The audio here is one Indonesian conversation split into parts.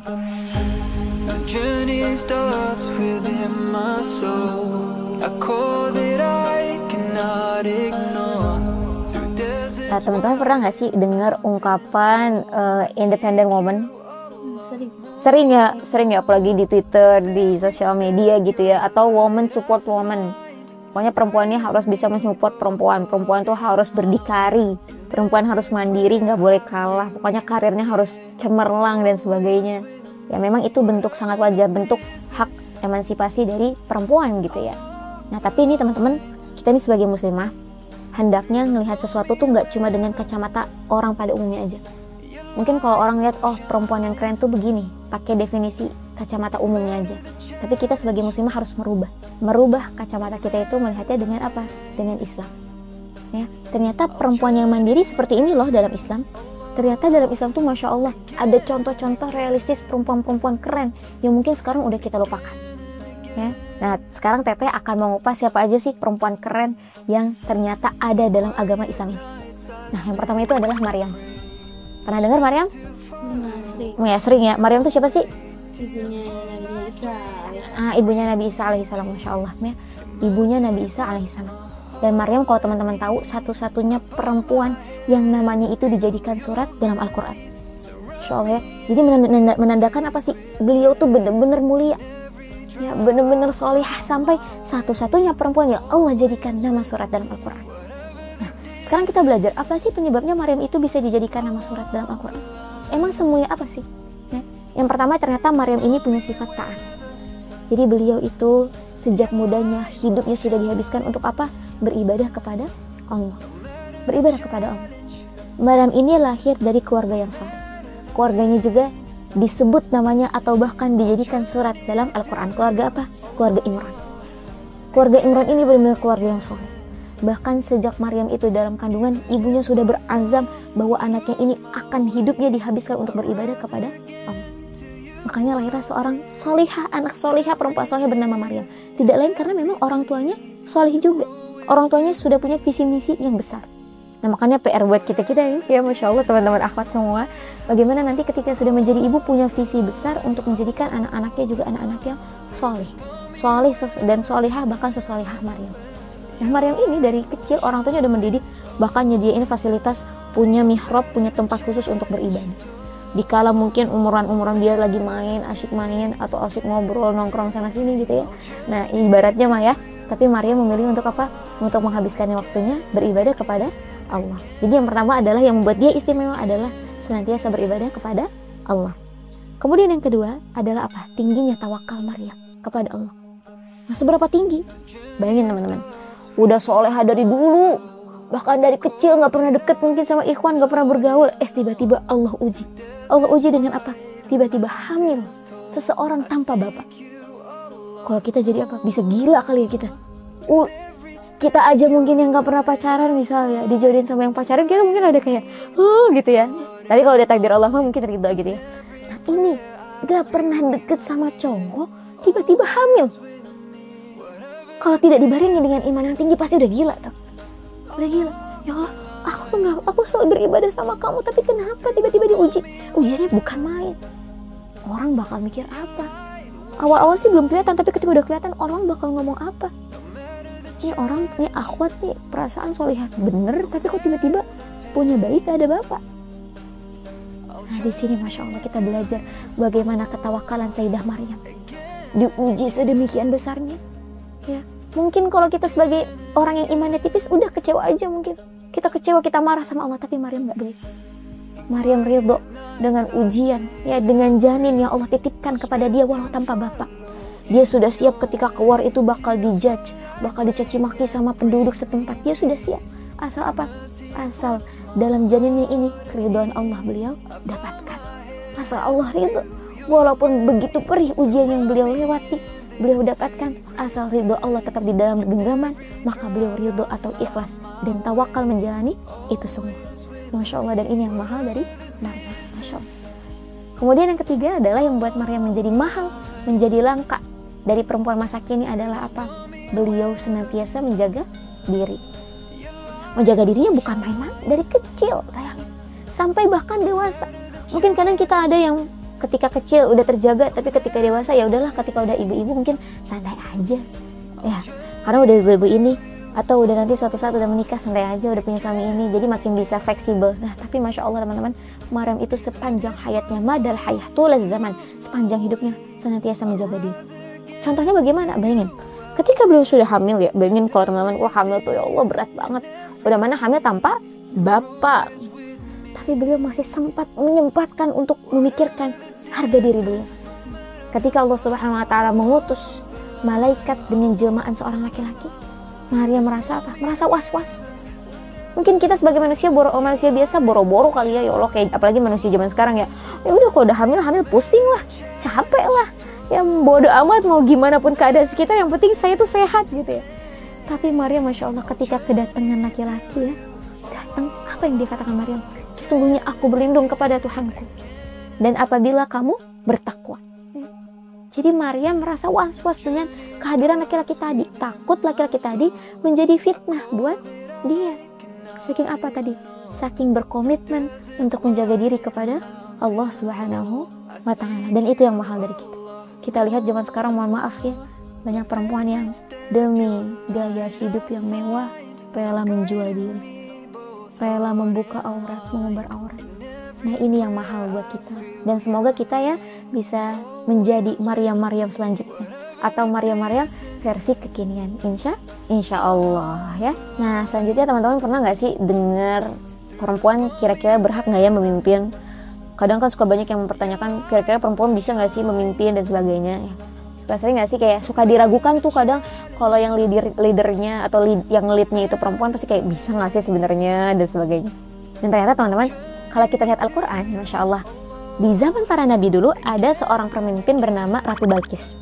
My journey starts within my soul. A call that I cannot ignore. Through deserts. Teman-teman pernah nggak sih dengar ungkapan independent woman? Sering ya, apalagi di Twitter, di sosial media gitu ya, atau woman support woman. Pokoknya perempuannya harus bisa mensupport perempuan tuh harus berdikari, perempuan harus mandiri, nggak boleh kalah, pokoknya karirnya harus cemerlang dan sebagainya. Ya memang itu bentuk sangat wajar, bentuk hak emansipasi dari perempuan gitu ya. Nah tapi ini teman-teman, kita ini sebagai muslimah hendaknya melihat sesuatu tuh nggak cuma dengan kacamata orang pada umumnya aja. Mungkin kalau orang lihat, oh perempuan yang keren tuh begini, pakai definisi kacamata umumnya aja. Tapi kita sebagai muslimah harus merubah kacamata kita itu melihatnya dengan apa? Dengan Islam. Ya, ternyata perempuan yang mandiri seperti ini loh dalam Islam. Ternyata dalam Islam tuh Masya Allah ada contoh-contoh realistis perempuan-perempuan keren yang mungkin sekarang udah kita lupakan. Ya. Nah sekarang Teteh akan mengupas siapa aja sih perempuan keren yang ternyata ada dalam agama Islam ini. Nah yang pertama itu adalah Maryam. Pernah dengar Maryam? Sering. Ya sering ya. Maryam tuh siapa sih? Ibunya Nabi Isa. Ibunya Nabi Isa alaihissalam, Masya Allah ya. Ibunya Nabi Isa alaihissalam. Dan Maryam kalau teman-teman tahu satu-satunya perempuan yang namanya itu dijadikan surat dalam Al-Quran. Masya Allah ya. Jadi menandakan apa sih? Beliau tuh benar-benar mulia. Ya benar-benar solihah, sampai satu-satunya perempuan yang Allah jadikan nama surat dalam Al-Quran. Nah sekarang kita belajar apa sih penyebabnya Maryam itu bisa dijadikan nama surat dalam Al-Quran. Emang semulia apa sih? Ya. Yang pertama ternyata Maryam ini punya sifat taat. Jadi beliau itu sejak mudanya hidupnya sudah dihabiskan untuk apa? Beribadah kepada Allah. Beribadah kepada Allah. Maryam ini lahir dari keluarga yang soleh. Keluarganya juga disebut namanya atau bahkan dijadikan surat dalam Al-Quran. Keluarga apa? Keluarga Imran. Keluarga Imran ini benar-benar keluarga yang soleh. Bahkan sejak Maryam itu dalam kandungan, ibunya sudah berazam bahwa anaknya ini akan hidupnya dihabiskan untuk beribadah kepada Allah. Makanya lahirlah seorang solihah, anak solihah, perempuan solihah bernama Maryam. Tidak lain karena memang orang tuanya solih juga. Orang tuanya sudah punya visi misi yang besar. Nah makanya PR buat kita ini ya Masya Allah teman-teman akhwat semua. Bagaimana nanti ketika sudah menjadi ibu punya visi besar untuk menjadikan anak-anaknya juga anak-anak yang solih dan solihah, bahkan sesolihah Maryam. Nah Maryam ini dari kecil orang tuanya udah mendidik, bahkan nyediain fasilitas, punya mihrab, punya tempat khusus untuk beribadah. Dikala mungkin umuran dia lagi main, asyik main atau asyik ngobrol nongkrong sana sini gitu ya. Nah ibaratnya mah ya, tapi Maryam memilih untuk apa? Untuk menghabiskan waktunya beribadah kepada Allah. Jadi yang pertama adalah yang membuat dia istimewa adalah senantiasa beribadah kepada Allah. Kemudian yang kedua adalah apa? Tingginya tawakal Maryam kepada Allah. Nah seberapa tinggi? Bayangin teman-teman, udah solehah dari dulu, bahkan dari kecil nggak pernah deket mungkin sama ikhwan, nggak pernah bergaul. Tiba-tiba Allah uji dengan apa? Tiba-tiba hamil seseorang tanpa bapak. Kalau kita jadi apa? Bisa gila kali ya kita. Kita aja mungkin yang nggak pernah pacaran misalnya dijodohin sama yang pacaran, kita mungkin ada kayak gitu ya. Tapi kalau udah takdir Allah mungkin ridho gitu ya. Nah ini nggak pernah deket sama cowok, tiba-tiba hamil. Kalau tidak dibarengi dengan iman yang tinggi pasti udah gila tuh. Udah gila. Ya Allah, aku selalu beribadah sama kamu, tapi kenapa tiba-tiba diuji? Ujiannya bukan main. Orang bakal mikir apa? Awal-awal sih belum kelihatan, tapi ketika udah kelihatan orang bakal ngomong apa? Ini orang, nih akhwat nih perasaan solihah bener, tapi kok tiba-tiba punya bayi gak ada bapak? Nah di sini Masya Allah kita belajar bagaimana ketawakalan Sayyidah Maryam. Diuji sedemikian besarnya. Ya, mungkin kalau kita sebagai orang yang imannya tipis udah kecewa aja mungkin. Kita kecewa, kita marah sama Allah, tapi Maryam gak begitu. Maryam ridho dengan ujian, ya dengan janin yang Allah titipkan kepada dia walau tanpa bapak. Dia sudah siap ketika keluar itu bakal dijudge, bakal dicaci maki sama penduduk setempat. Dia sudah siap. Asal apa? Asal dalam janinnya ini keridhaan Allah beliau dapatkan. Asal Allah ridho, walaupun begitu perih ujian yang beliau lewati, beliau dapatkan, asal ridho Allah tetap di dalam genggaman, maka beliau ridho atau ikhlas dan tawakal menjalani itu semua. Masya Allah, dan ini yang mahal dari Maryam. Masya Allah. Kemudian yang ketiga adalah yang membuat Maryam menjadi mahal, menjadi langka dari perempuan masa kini adalah apa? Beliau senantiasa menjaga diri. Menjaga dirinya bukan main-main, dari kecil sayang, sampai bahkan dewasa. Mungkin kadang kita ada yang ketika kecil udah terjaga, tapi ketika dewasa ya udahlah, ketika udah ibu-ibu mungkin santai aja ya, karena udah ibu-ibu ini, atau udah nanti suatu saat udah menikah santai aja, udah punya suami ini, jadi makin bisa fleksibel. Nah tapi Masya Allah teman-teman, Maryam itu sepanjang hayatnya, madal hayah tulaz zaman, sepanjang hidupnya senantiasa menjaga diri. Contohnya bagaimana? Bayangin ketika beliau sudah hamil ya, bayangin kalau teman-teman, wah hamil tuh ya Allah berat banget, udah mana hamil tanpa bapak, tapi beliau masih sempat menyempatkan untuk memikirkan harga diri beliau. Ketika Allah Subhanahu wa Ta'ala mengutus malaikat dengan jelmaan seorang laki-laki, Maria merasa apa? Merasa was-was. Mungkin kita sebagai manusia biasa boro-boro kali ya Allah, kayak apalagi manusia zaman sekarang ya. Ya udah kalau udah hamil pusing lah, capek lah. Ya bodo amat mau gimana pun keadaan sekitar, yang penting saya tuh sehat gitu ya. Tapi Maria Masya Allah ketika kedatangan laki-laki ya, datang, apa yang dikatakan Maryam? Sesungguhnya aku berlindung kepada Tuhanku, dan apabila kamu bertakwa. Jadi Maryam merasa was-was dengan kehadiran laki-laki tadi, takut laki-laki tadi menjadi fitnah buat dia. Saking apa tadi? Saking berkomitmen untuk menjaga diri kepada Allah Subhanahu wa Ta'ala. Dan itu yang mahal dari kita. Kita lihat zaman sekarang, mohon maaf ya, banyak perempuan yang demi gaya hidup yang mewah rela menjual diri, rela membuka aurat, mengumbar aurat. Nah ini yang mahal buat kita. Dan semoga kita ya bisa menjadi Maryam-Maryam selanjutnya, atau Maryam-Maryam versi kekinian, insya Allah ya. Nah selanjutnya teman-teman pernah nggak sih dengar perempuan kira-kira berhak nggak ya memimpin? Kadang kan suka banyak yang mempertanyakan kira-kira perempuan bisa nggak sih memimpin dan sebagainya ya. Suka sering nggak sih kayak suka diragukan tuh kadang kalau yang leadernya atau yang leadnya itu perempuan, pasti kayak bisa nggak sih sebenarnya dan sebagainya. Dan ternyata teman-teman, kalau kita lihat Al-Quran, Masya Allah, di zaman para nabi dulu ada seorang pemimpin bernama Ratu Balqis.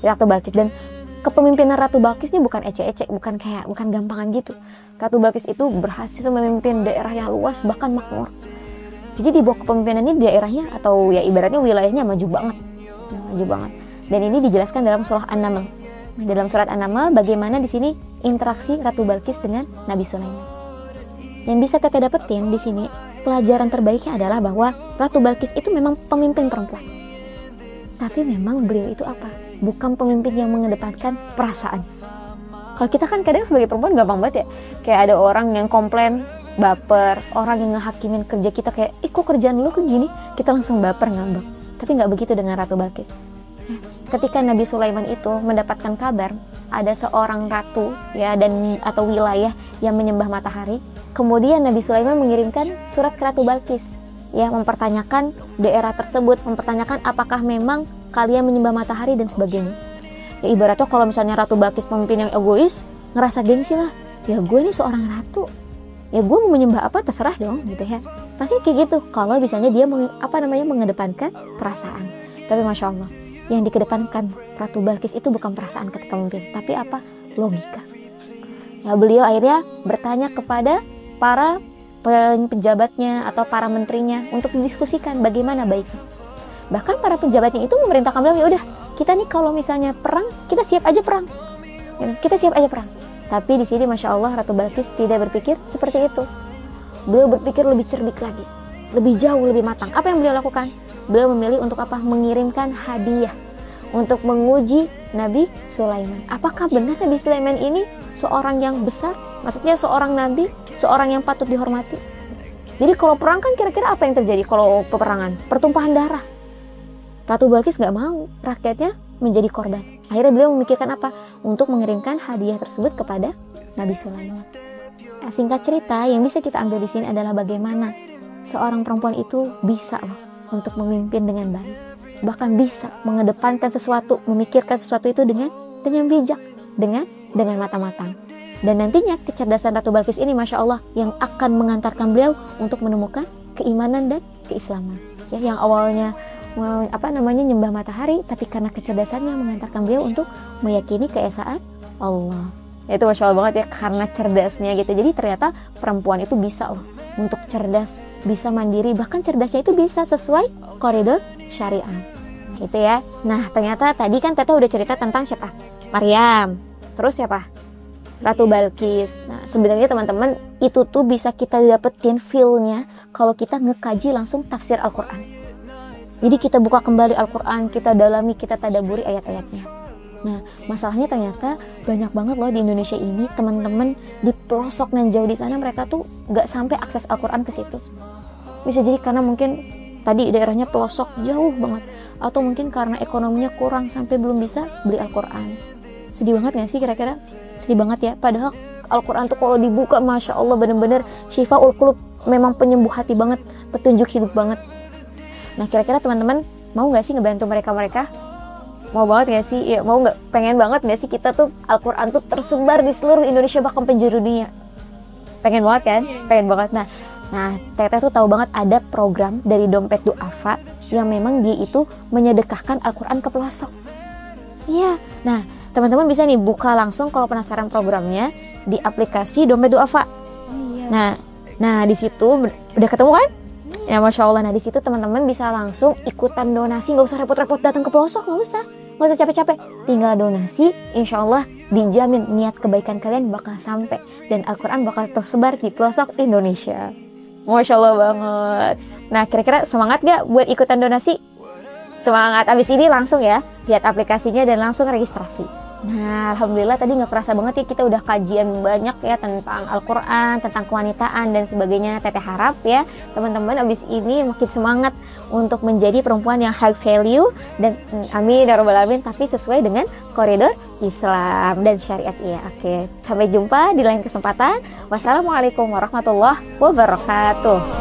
Ratu Balqis, dan kepemimpinan Ratu Balqis ini bukan ece-ece, bukan gampangan gitu. Ratu Balqis itu berhasil memimpin daerah yang luas, bahkan makmur. Jadi di bawah kepemimpinan ini daerahnya atau ya ibaratnya wilayahnya maju banget. Dan ini dijelaskan dalam surah An-Naml. Dalam surat An-Naml bagaimana di sini interaksi Ratu Balqis dengan Nabi Sulaiman. Yang bisa kita dapetin di sini, pelajaran terbaiknya adalah bahwa Ratu Balqis itu memang pemimpin perempuan. Tapi memang beliau itu apa? Bukan pemimpin yang mengedepankan perasaan. Kalau kita kan kadang sebagai perempuan gampang banget ya. Kayak ada orang yang komplain, baper, orang yang ngehakimin kerja kita kayak, kok kerjaan lu kayak gini? Kita langsung baper, ngambek. Tapi nggak begitu dengan Ratu Balqis. Ketika Nabi Sulaiman itu mendapatkan kabar ada seorang ratu ya atau wilayah yang menyembah matahari, kemudian Nabi Sulaiman mengirimkan surat ke Ratu Balqis ya, mempertanyakan daerah tersebut, mempertanyakan apakah memang kalian menyembah matahari dan sebagainya. Ya ibaratnya kalau misalnya Ratu Balqis pemimpin yang egois, ngerasa gengsi lah, ya gue ini seorang ratu, ya gue mau menyembah apa terserah dong gitu ya. Pasti kayak gitu kalau misalnya dia mengedepankan perasaan. Tapi Masya Allah, yang dikedepankan Ratu Balqis itu bukan perasaan ketika memimpin, tapi apa? Logika. Ya beliau akhirnya bertanya kepada para pejabatnya atau para menterinya untuk didiskusikan bagaimana baiknya. Bahkan para pejabatnya itu memerintahkan beliau, ya udah kita nih kalau misalnya perang, kita siap aja perang. Ya, kita siap aja perang. Tapi di sini Masya Allah Ratu Balqis tidak berpikir seperti itu. Beliau berpikir lebih cerdik lagi, lebih jauh, lebih matang. Apa yang beliau lakukan? Beliau memilih untuk apa? Mengirimkan hadiah untuk menguji Nabi Sulaiman. Apakah benar Nabi Sulaiman ini seorang yang besar? Maksudnya seorang nabi, seorang yang patut dihormati. Jadi kalau perang kan kira-kira apa yang terjadi kalau peperangan? Pertumpahan darah. Ratu Balqis nggak mau rakyatnya menjadi korban. Akhirnya beliau memikirkan apa? Untuk mengirimkan hadiah tersebut kepada Nabi Sulaiman. Nah, singkat cerita, yang bisa kita ambil di sini adalah bagaimana seorang perempuan itu bisa loh untuk memimpin dengan baik, bahkan bisa mengedepankan sesuatu, memikirkan sesuatu itu dengan bijak, dengan matang-matang. Dan nantinya kecerdasan Ratu Balqis ini Masya Allah yang akan mengantarkan beliau untuk menemukan keimanan dan keislaman. Ya, yang awalnya nyembah matahari, tapi karena kecerdasannya mengantarkan beliau untuk meyakini keesaan Allah. Itu Masya Allah banget ya, karena cerdasnya gitu. Jadi ternyata perempuan itu bisa loh untuk cerdas, bisa mandiri, bahkan cerdasnya itu bisa sesuai koridor syariah gitu ya. Nah ternyata tadi kan Tete udah cerita tentang siapa? Maryam. Terus siapa? Ratu Balqis. Nah sebenarnya teman-teman itu tuh bisa kita dapetin feel-nya kalau kita ngekaji langsung tafsir Al-Quran. Jadi kita buka kembali Al-Quran, kita dalami, kita tadaburi ayat-ayatnya. Nah, masalahnya ternyata banyak banget loh di Indonesia ini teman-teman di pelosok dan jauh di sana, mereka tuh nggak sampai akses Al-Quran ke situ. Bisa jadi karena mungkin tadi daerahnya pelosok jauh banget, atau mungkin karena ekonominya kurang sampai belum bisa beli Al-Quran. Sedih banget gak sih kira-kira? Sedih banget ya. Padahal Al-Quran tuh kalau dibuka, Masya Allah, bener-bener syifaul qulub, memang penyembuh hati banget, petunjuk hidup banget. Nah, kira-kira teman-teman mau gak sih ngebantu mereka-mereka? Mau banget gak sih? Ya, mau gak? Pengen banget gak sih kita tuh Al-Quran tuh tersebar di seluruh Indonesia, bahkan penjuru dunia? Pengen banget kan? Pengen banget. Nah, Teteh tuh tahu banget ada program dari Dompet Duafa yang memang dia itu menyedekahkan Al-Quran ke pelosok. Iya. Nah, teman-teman bisa nih buka langsung kalau penasaran programnya di aplikasi Dompet Duafa. Nah, di situ udah ketemu kan? Ya, Masya Allah. Nah, di situ teman-teman bisa langsung ikutan donasi, nggak usah repot-repot datang ke pelosok, nggak usah capek-capek, tinggal donasi. Insya Allah dijamin niat kebaikan kalian bakal sampai dan Al-Quran bakal tersebar di pelosok Indonesia. Masya Allah banget. Nah, kira-kira semangat gak buat ikutan donasi? Semangat. Abis ini langsung ya lihat aplikasinya dan langsung registrasi. Nah, alhamdulillah tadi nggak kerasa banget ya, kita udah kajian banyak ya tentang Al-Quran, tentang kewanitaan dan sebagainya. Teteh harap ya teman-teman abis ini makin semangat untuk menjadi perempuan yang high value dan amin ya rabbal alamin, tapi sesuai dengan koridor Islam dan syariat ya. Oke, sampai jumpa di lain kesempatan. Wassalamualaikum warahmatullahi wabarakatuh.